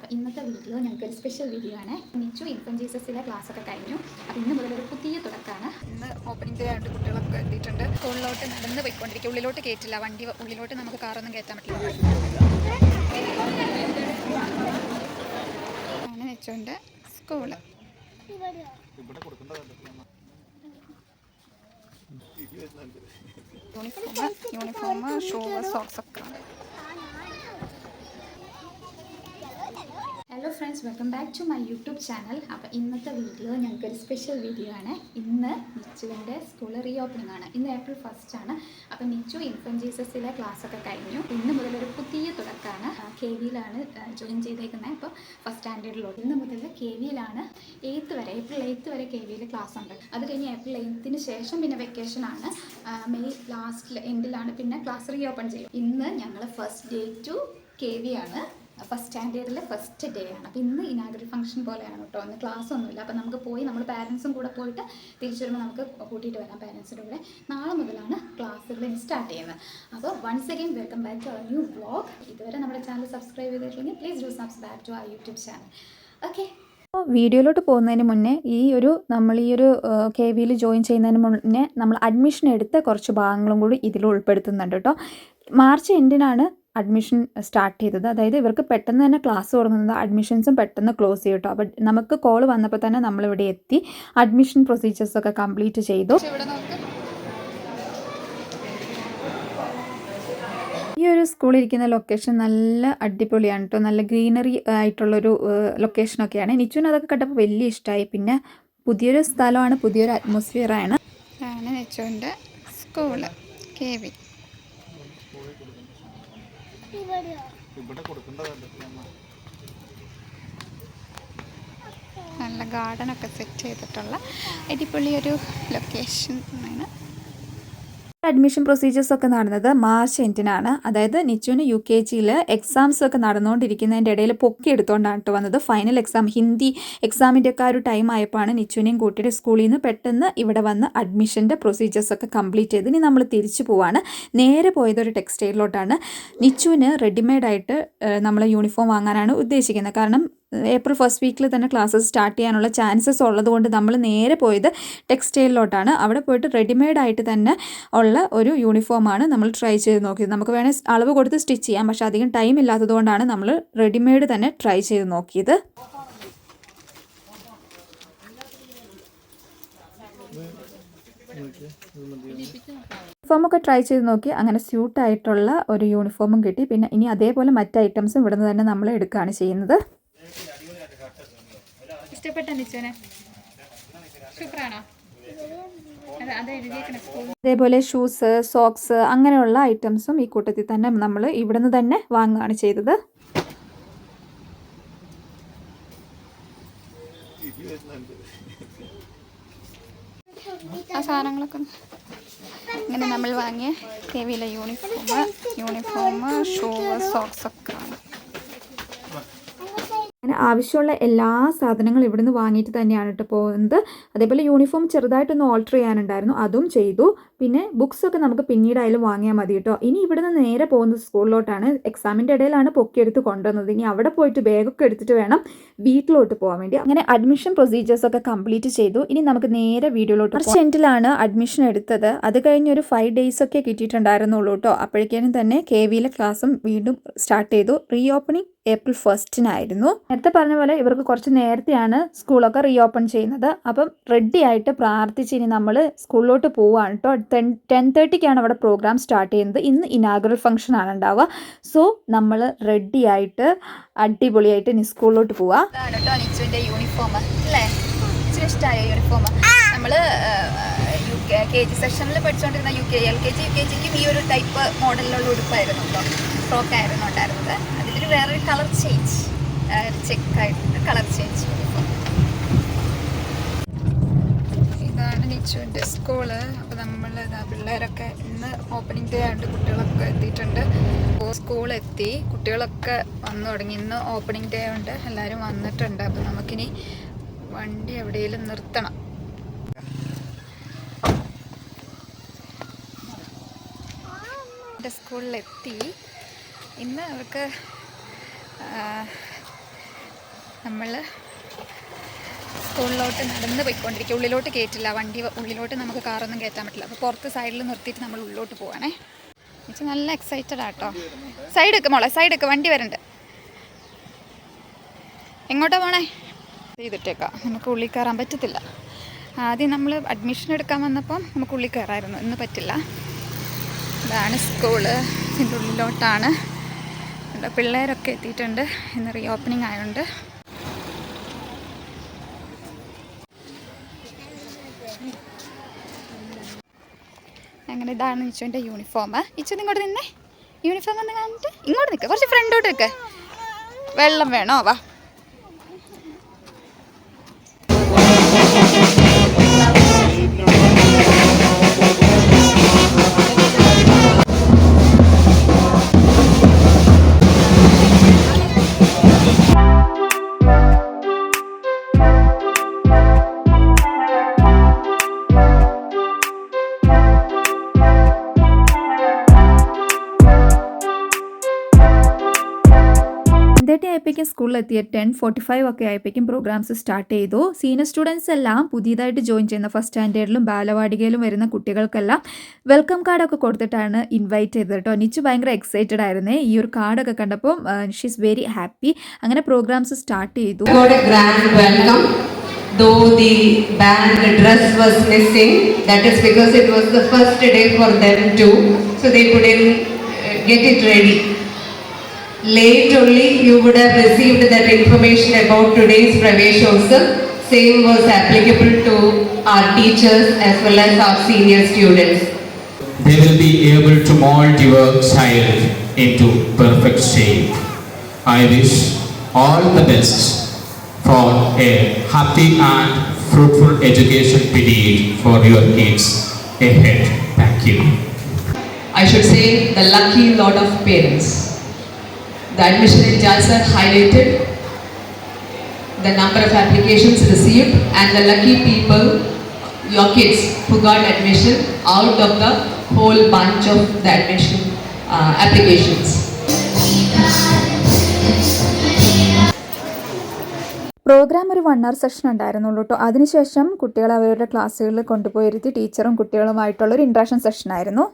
അപ്പോൾ ഇന്നത്തെ വീഡിയോ ഞങ്ങൾക്കൊരു സ്പെഷ്യൽ വീഡിയോ ആണ്. നിച്ചു ഇൻഫന്റ് ജീസസിലെ ക്ലാസ്സൊക്കെ കഴിഞ്ഞു. അപ്പോൾ ഇന്ന് മുതലൊരു പുതിയ തുടക്കമാണ്. ഇന്ന് ഓപ്പണിംഗ് ഡേ ആയിട്ട് കുട്ടികളൊക്കെ എത്തിയിട്ടുണ്ട്. സ്കൂളിലോട്ട് നടന്ന് പോയിക്കൊണ്ടിരിക്കും. ഉള്ളിലോട്ട് കയറ്റില്ല, വണ്ടി ഉള്ളിലോട്ട് നമുക്ക് കാറൊന്നും കയറ്റാൻ പറ്റില്ല. ആണ് നിച്ചുവിൻ്റെ സ്കൂള്. യൂണിഫോം ഷൂ സോക്സ് ഒക്കെ ആണ്. Hello friends, welcome back to my YouTube channel. അപ്പോൾ ഇന്നത്തെ വീഡിയോ ഞങ്ങൾക്കൊരു സ്പെഷ്യൽ വീഡിയോ ആണ്. ഇന്ന് നിച്ചുവിൻ്റെ സ്കൂൾ റീ ഓപ്പണിംഗ് ആണ്. ഇന്ന് April 1 ആണ്. അപ്പോൾ നിച്ചു ഇൻഫന്റ് ജീസസിലെ ക്ലാസ്സൊക്കെ കഴിഞ്ഞു. ഇന്ന് മുതലൊരു പുതിയ തുടക്കമാണ്. KVയിലാണ് ജോയിൻ ചെയ്തേക്കുന്നത്. അപ്പോൾ ഫസ്റ്റ് സ്റ്റാൻഡേർഡിലോട്ട് ഇന്ന് മുതൽ KVയിലാണ് 8th വരെ, April 8th വരെ KVയിൽ ക്ലാസ് ഉണ്ട്. അത് കഴിഞ്ഞ് April 8th ശേഷം പിന്നെ വെക്കേഷനാണ്. മെയ് ലാസ്റ്റിൽ എൻഡിലാണ് പിന്നെ ക്ലാസ് റീ ഓപ്പൺ ചെയ്യും. ഇന്ന് ഞങ്ങൾ ഫസ്റ്റ് ഡേ ടു KV ആണ്. ഫസ്റ്റ് സ്റ്റാൻഡേർഡിലെ ഫസ്റ്റ് ഡേ ആണ്. അപ്പോൾ ഇന്ന് ഇനാഗുറൽ ഫംഗ്ഷൻ പോലെയാണ് കേട്ടോ. ഇന്ന് ക്ലാസ് ഒന്നുമില്ല. അപ്പോൾ നമുക്ക് പോയി നമ്മൾ പാരൻസും കൂടെ പോയിട്ട് തിരിച്ചു വരുമ്പോൾ നമുക്ക് കൂട്ടിയിട്ട് വരാം പാരൻസിൻ്റെ കൂടെ. നാളെ മുതലാണ് ക്ലാസ്സുകൾ സ്റ്റാർട്ട് ചെയ്യുന്നത്. അപ്പോൾ once again welcome back to our new vlog. ഇതുവരെ നമ്മുടെ ചാനൽ സബ്സ്ക്രൈബ് ചെയ്തിട്ടുണ്ടെങ്കിൽ please do subscribe to our YouTube channel. Okay, വീഡിയോയിലോട്ട് പോകുന്നതിന് മുന്നേ നമ്മൾ ഈ ഒരു KVയിൽ ജോയിൻ ചെയ്യുന്നതിന് മുന്നേ നമ്മൾ അഡ്മിഷൻ എടുത്ത കുറച്ച് ഭാഗങ്ങളും കൂടി ഇതിൽ ഉൾപ്പെടുത്തുന്നുണ്ട് കേട്ടോ. മാർച്ച് എൻഡിനാണ് അഡ്മിഷൻ സ്റ്റാർട്ട് ചെയ്തത്. അതായത് ഇവർക്ക് പെട്ടെന്ന് തന്നെ ക്ലാസ് തുടങ്ങുന്നത്, അഡ്മിഷൻസും പെട്ടെന്ന് ക്ലോസ് ചെയ്യും കേട്ടോ. അപ്പോൾ നമുക്ക് കോൾ വന്നപ്പോൾ തന്നെ നമ്മളിവിടെ എത്തി അഡ്മിഷൻ പ്രൊസീജിയേഴ്സൊക്കെ കംപ്ലീറ്റ് ചെയ്തു. ഈ ഒരു സ്കൂളിൽ ഇരിക്കുന്ന ലൊക്കേഷൻ നല്ല അടിപൊളിയാണ് കേട്ടോ. നല്ല ഗ്രീനറി ആയിട്ടുള്ളൊരു ലൊക്കേഷനൊക്കെയാണ്. നിച്ചുവിന് അതൊക്കെ കണ്ടപ്പോൾ വലിയ ഇഷ്ടമായി. പിന്നെ പുതിയൊരു സ്ഥലമാണ്, പുതിയൊരു അറ്റ്മോസ്ഫിയറാണ്. ആണ് നിച്ചുവിൻ്റെ സ്കൂള് KV. നല്ല ഗാർഡനൊക്കെ സെറ്റ് ചെയ്തിട്ടുള്ള അടിപൊളി ഒരു ലൊക്കേഷൻ ആണ്. അഡ്മിഷൻ പ്രൊസീജിയേഴ്സ് ഒക്കെ നടന്നത് മാർച്ച് എൻഡിനാണ്. അതായത് നിച്ചുവിന് UKGയിൽ എക്സാംസ് ഒക്കെ നടന്നുകൊണ്ടിരിക്കുന്നതിൻ്റെ ഇടയിൽ പൊക്കി എടുത്തുകൊണ്ടാണ് കേട്ടോ വന്നത്. ഫൈനൽ എക്സാം ഹിന്ദി എക്സാമിൻ്റെ ഒക്കെ ഒരു ടൈം ആയപ്പോഴാണ് നിച്ചുവിനെയും കൂട്ടിയിട്ട് സ്കൂളിൽ നിന്ന് പെട്ടെന്ന് ഇവിടെ വന്ന് അഡ്മിഷൻ്റെ പ്രൊസീജിയേഴ്സ് ഒക്കെ കംപ്ലീറ്റ് ചെയ്ത് ഇനി നമ്മൾ തിരിച്ചു പോവാണ്. നേരെ പോയതൊരു ടെക്സ്റ്റൈലിലോട്ടാണ്. നിച്ചുവിന് റെഡിമെയ്ഡായിട്ട് നമ്മൾ യൂണിഫോം വാങ്ങാനാണ് ഉദ്ദേശിക്കുന്നത്. കാരണം April 1 വീക്കിൽ തന്നെ ക്ലാസ്സസ് സ്റ്റാർട്ട് ചെയ്യാനുള്ള ചാൻസസ് ഉള്ളതുകൊണ്ട് നമ്മൾ നേരെ പോയത് ടെക്സ്റ്റൈലിലോട്ടാണ്. അവിടെ പോയിട്ട് റെഡിമെയ്ഡായിട്ട് തന്നെ ഉള്ള ഒരു യൂണിഫോമാണ് നമ്മൾ ട്രൈ ചെയ്ത് നോക്കിയത്. നമുക്ക് വേണേൽ അളവ് കൊടുത്ത് സ്റ്റിച്ച് ചെയ്യാം, പക്ഷേ അധികം ടൈം ഇല്ലാത്തതുകൊണ്ടാണ് നമ്മൾ റെഡിമെയ്ഡ് തന്നെ ട്രൈ ചെയ്ത് നോക്കിയത്. യൂണിഫോമൊക്കെ ട്രൈ ചെയ്ത് നോക്കി. അങ്ങനെ സ്യൂട്ടായിട്ടുള്ള ഒരു യൂണിഫോമും കിട്ടി. പിന്നെ ഇനി അതേപോലെ മറ്റ് ഐറ്റംസും ഇവിടെ നിന്ന് തന്നെ നമ്മൾ എടുക്കുകയാണ് ചെയ്യുന്നത്. ഇഷ്ടപ്പെട്ട നിച്ചുവിനെ? സൂപ്പറാണോ? അതേപോലെ ഷൂസ്, സോക്സ് അങ്ങനെയുള്ള ഐറ്റംസും ഈ കൂട്ടത്തിൽ തന്നെ നമ്മൾ ഇവിടെ നിന്ന് തന്നെ വാങ്ങുകയാണ് ചെയ്തത്. ആ സാധനങ്ങളൊക്കെ ഇങ്ങനെ നമ്മൾ വാങ്ങിയ KVയിലെ യൂണിഫോം ഷൂ സോക്സ് ഒക്കെ ആണ്. അങ്ങനെ ആവശ്യമുള്ള എല്ലാ സാധനങ്ങളും ഇവിടുന്ന് വാങ്ങിയിട്ട് തന്നെയാണ് കേട്ടോ പോകുന്നത്. അതേപോലെ യൂണിഫോം ചെറുതായിട്ടൊന്ന് ഓൾട്ടർ ചെയ്യാനുണ്ടായിരുന്നു, അതും ചെയ്തു. പിന്നെ ബുക്സൊക്കെ നമുക്ക് പിന്നീടായാലും വാങ്ങിയാൽ മതി കേട്ടോ. ഇനി ഇവിടുന്ന് നേരെ പോകുന്നത് സ്കൂളിലോട്ടാണ്. എക്സാമിൻ്റെ ഇടയിലാണ് പൊക്കിയെടുത്ത് കൊണ്ടുവന്നത്. ഇനി അവിടെ പോയിട്ട് ബാഗൊക്കെ എടുത്തിട്ട് വേണം വീട്ടിലോട്ട് പോകാൻ വേണ്ടി. അങ്ങനെ അഡ്മിഷൻ പ്രൊസീജിയേഴ്സൊക്കെ കംപ്ലീറ്റ് ചെയ്തു. ഇനി നമുക്ക് നേരെ വീഡിയോയിലോട്ട് മാർച്ച് എൻഡിലാണ് അഡ്മിഷൻ എടുത്തത്. അത് കഴിഞ്ഞ് ഒരു 5 days ഒക്കെ കിട്ടിയിട്ടുണ്ടായിരുന്നുള്ളൂ കേട്ടോ. അപ്പോഴേക്കും തന്നെ KVയിലെ ക്ലാസ്സും വീണ്ടും സ്റ്റാർട്ട് ചെയ്തു. റീ ഓപ്പണിംഗ് April 1 നേരത്തെ പറഞ്ഞ പോലെ ഇവർക്ക് കുറച്ച് നേരത്തെയാണ് സ്കൂളൊക്കെ റീ ഓപ്പൺ ചെയ്യുന്നത്. അപ്പം റെഡി ആയിട്ട് പ്രാർത്ഥിച്ച് ഇനി നമ്മൾ സ്കൂളിലോട്ട് പോവുകയാണ് കേട്ടോ. 10:30 അവിടെ പ്രോഗ്രാം സ്റ്റാർട്ട് ചെയ്യുന്നത്. ഇന്ന് ഇനാഗുറൽ ഫംഗ്ഷൻ ആണ് ഉണ്ടാവുക. സോ നമ്മൾ റെഡി ആയിട്ട് അടിപൊളിയായിട്ട് ഇനി സ്കൂളിലോട്ട് പോവാം. നിച്ചുവിൻ്റെ യൂണിഫോം അല്ലേ? ഇഷ്ടമായ യൂണിഫോം നമ്മൾ KG സെക്ഷനിൽ പഠിച്ചുകൊണ്ടിരുന്ന LKG UKGക്കും ഈ ഒരു ടൈപ്പ് മോഡലിലുള്ള ഉടുപ്പായിരുന്നു കേട്ടോ. ഫ്രോക്കായിരുന്നു ഉണ്ടായിരുന്നത്. അതിലൊരു വേറൊരു കളർ ചേഞ്ച്, ചെക്കായിട്ട് കളർ ചേഞ്ച് യൂണിഫോം. ഇതാണ് നിച്ചുവിൻ്റെ സ്കൂള്. അപ്പോൾ നമ്മൾ പിള്ളേരൊക്കെ ഇന്ന് ഓപ്പണിംഗ് ഡേ ആയിട്ട് കുട്ടികളൊക്കെ എത്തിയിട്ടുണ്ട്. അപ്പോൾ സ്കൂളെത്തി, കുട്ടികളൊക്കെ വന്നു തുടങ്ങി. ഇന്ന് ഓപ്പണിംഗ് ഡേ ഉണ്ട്, എല്ലാവരും വന്നിട്ടുണ്ട്. അപ്പോൾ നമുക്കിനി വണ്ടി എവിടെയെങ്കിലും നിർത്തണം. സ്കൂളിലെത്തി. ഇന്ന് അവർക്ക് നമ്മൾ സ്കൂളിലോട്ട് നടന്ന് പോയിക്കൊണ്ടിരിക്കുക. ഉള്ളിലോട്ട് കയറ്റില്ല, വണ്ടി ഉള്ളിലോട്ട് നമുക്ക് കാറൊന്നും കയറ്റാൻ പറ്റില്ല. അപ്പോൾ പുറത്ത് സൈഡിൽ നിർത്തിയിട്ട് നമ്മൾ ഉള്ളിലോട്ട് പോവാണേ. എനിക്ക് നല്ല എക്സൈറ്റഡ് ആട്ടോ. സൈഡൊക്കെ മോളെ, സൈഡൊക്കെ വണ്ടി വരണ്ട്. എങ്ങോട്ടാ പോണേ? ചെയ്തിട്ടേക്കാം, നമുക്ക് ഉള്ളിൽ കയറാൻ പറ്റത്തില്ല. ആദ്യം നമ്മൾ അഡ്മിഷൻ എടുക്കാൻ വന്നപ്പം നമുക്ക് ഉള്ളിൽ കയറാമായിരുന്നു, ഇന്ന് പറ്റില്ല. ഇതാണ് സ്കൂള്, ഇതിൻ്റെ ഉള്ളിലോട്ടാണ്. പിള്ളേരൊക്കെ എത്തിയിട്ടുണ്ട്, ഇന്ന് റീ ഓപ്പണിംഗ് ആയതുകൊണ്ട്. അങ്ങനെ ഇതാണ് നിച്ചുവിൻ്റെ യൂണിഫോം. നിച്ചു ഇങ്ങോട്ട് നിന്നേ, യൂണിഫോം ഒന്ന് കാണിട്ട് ഇങ്ങോട്ട് നിൽക്കുക, കുറച്ച് ഫ്രണ്ടോട്ട് നിൽക്കുക. വെള്ളം വേണോ? വാ. ആയപ്പോഴേക്കും സ്കൂളിലെത്തിയ 10:45 ഒക്കെ ആയപ്പോഴേക്കും പ്രോഗ്രാംസ് സ്റ്റാർട്ട് ചെയ്തു. സീനിയർ സ്റ്റുഡൻസ് എല്ലാം പുതിയതായിട്ട് ജോയിൻ ചെയ്യുന്ന ഫസ്റ്റ് സ്റ്റാൻഡേർഡിലും ബാലവാടികയിലും വരുന്ന കുട്ടികൾക്കെല്ലാം വെൽക്കം കാർഡൊക്കെ കൊടുത്തിട്ടാണ് ഇൻവൈറ്റ് ചെയ്തത് കേട്ടോ. നിച്ചു ഭയങ്കര എക്സൈറ്റഡ് ആയിരുന്നേ ഈ ഒരു കാർഡൊക്കെ കണ്ടപ്പോൾ. She's very happy. അങ്ങനെ പ്രോഗ്രാംസ് സ്റ്റാർട്ട് ചെയ്തു. Though the band dress was missing, that is because it was the first day for them too, so they couldn't get it ready. Late only you would have received that information about today's Praveshotsav. Same was applicable to our teachers as well as our senior students. They will be able to mold your child into perfect shape. I wish all the best for a happy and fruitful education period for your kids ahead. Thank you. I should say the lucky lot of parents. The admission in Jalsa highlighted the number of applications received and the lucky people, your kids, who got admission out of the whole bunch of the admission applications. Programme ഒരു 1 hour session ഉണ്ടായിരുന്നുള്ളൂ കേട്ടോ. അതിനുശേഷം കുട്ടികളെ അവരുടെ ക്ലാസ്സുകളിൽ കൊണ്ടുപോയിരുത്തി ടീച്ചറും കുട്ടികളുമായിട്ടുള്ളൊരു interaction session ആയിരുന്നു.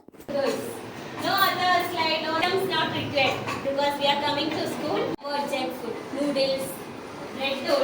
No other slide, no items not required because we are coming to school for junk food, noodles, bread toast.